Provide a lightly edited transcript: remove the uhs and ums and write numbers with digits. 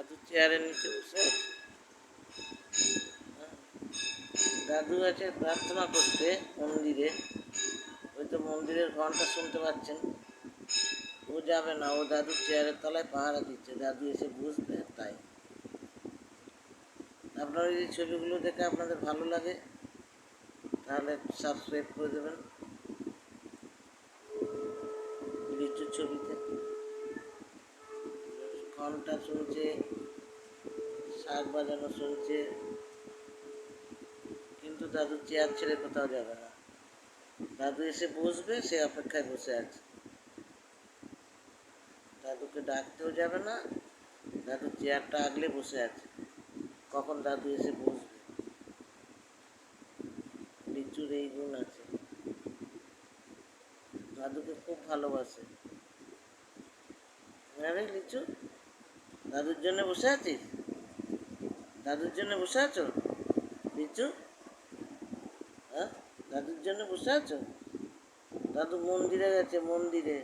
দাদু চেয়ারের নিচে বসে আছে। দাদু আছে প্রার্থনা করতে মন্দিরে। ওই তো মন্দিরের ঘন্টা শুনতে পাচ্ছেন। ও যাবে না, ও দাদুর চেয়ারের তলায় পাহারা দিচ্ছে, দাদু এসে বুঝবে তাই। আপনারা যদি ছবিগুলো দেখে আপনাদের ভালো লাগে তাহলে সাবস্ক্রাইব করে দেবেন লিচুর ছবিতে। ঘন্টা শুনছে, শাক বাজানো শুনছে, কিন্তু দাদু চেয়ার ছেড়ে কোথাও যাবে না। দাদু এসে বসবে, সে অপেক্ষায় বসে আছে। দাদুকে ডাকতেও যাবে না, দাদু চেয়ারটা আগলে বসে আছে, কখন দাদু এসে বসবে। লিচুর এই গুণ আছে, দাদুকে খুব ভালোবাসে। আরে লিচু, দাদুর জন্য বসে আছিস? দাদুর জন্য বসে আছো লিচু? হ্যাঁ, দাদুর জন্য বসে আছো? দাদু মন্দিরে গেছে, মন্দিরে।